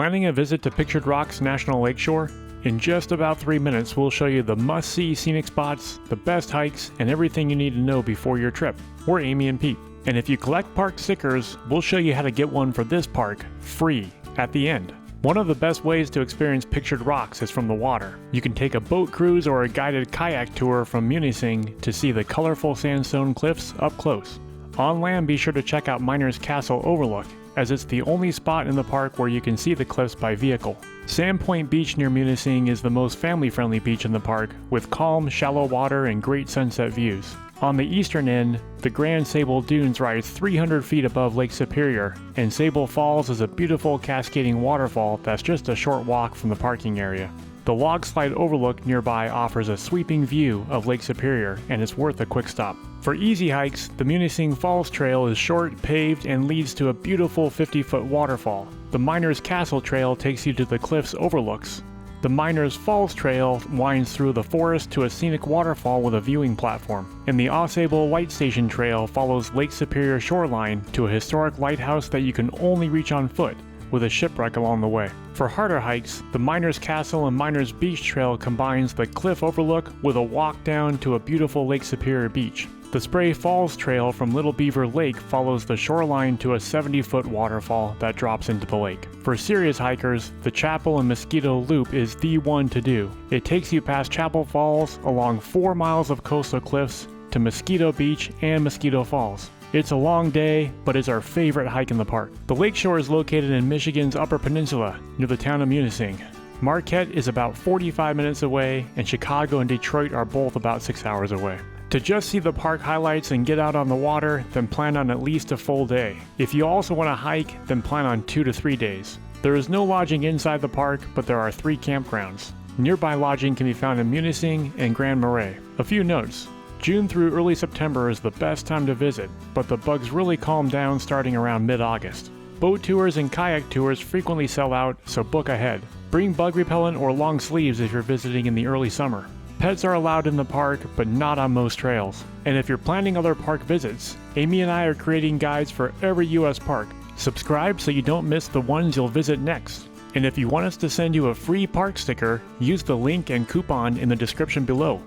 Planning a visit to Pictured Rocks National Lakeshore? In just about 3 minutes, we'll show you the must-see scenic spots, the best hikes, and everything you need to know before your trip. We're Amy and Pete. And if you collect park stickers, we'll show you how to get one for this park, free, at the end. One of the best ways to experience Pictured Rocks is from the water. You can take a boat cruise or a guided kayak tour from Munising to see the colorful sandstone cliffs up close. On land, be sure to check out Miner's Castle Overlook, as it's the only spot in the park where you can see the cliffs by vehicle. Sandpoint Beach near Munising is the most family-friendly beach in the park, with calm, shallow water and great sunset views. On the eastern end, the Grand Sable Dunes rise 300 feet above Lake Superior, and Sable Falls is a beautiful cascading waterfall that's just a short walk from the parking area. The log slide overlook nearby offers a sweeping view of Lake Superior, and it's worth a quick stop. For easy hikes, the Munising Falls Trail is short, paved, and leads to a beautiful 50-foot waterfall. The Miners Castle Trail takes you to the cliff's overlooks. The Miners Falls Trail winds through the forest to a scenic waterfall with a viewing platform. And the Sable Light Station Trail follows Lake Superior shoreline to a historic lighthouse that you can only reach on foot, with a shipwreck along the way. For harder hikes, the Miners Castle and Miners Beach Trail combines the cliff overlook with a walk down to a beautiful Lake Superior beach. The Spray Falls Trail from Little Beaver Lake follows the shoreline to a 70-foot waterfall that drops into the lake. For serious hikers, the Chapel and Mosquito Loop is the one to do. It takes you past Chapel Falls, along 4 miles of coastal cliffs, to Mosquito Beach and Mosquito Falls. It's a long day, but it's our favorite hike in the park. The lakeshore is located in Michigan's Upper Peninsula, near the town of Munising. Marquette is about 45 minutes away, and Chicago and Detroit are both about 6 hours away. To just see the park highlights and get out on the water, then plan on at least a full day. If you also want to hike, then plan on 2 to 3 days. There is no lodging inside the park, but there are 3 campgrounds. Nearby lodging can be found in Munising and Grand Marais. A few notes. June through early September is the best time to visit, but the bugs really calm down starting around mid-August. Boat tours and kayak tours frequently sell out, so book ahead. Bring bug repellent or long sleeves if you're visiting in the early summer. Pets are allowed in the park, but not on most trails. And if you're planning other park visits, Amy and I are creating guides for every U.S. park. Subscribe so you don't miss the ones you'll visit next. And if you want us to send you a free park sticker, use the link and coupon in the description below.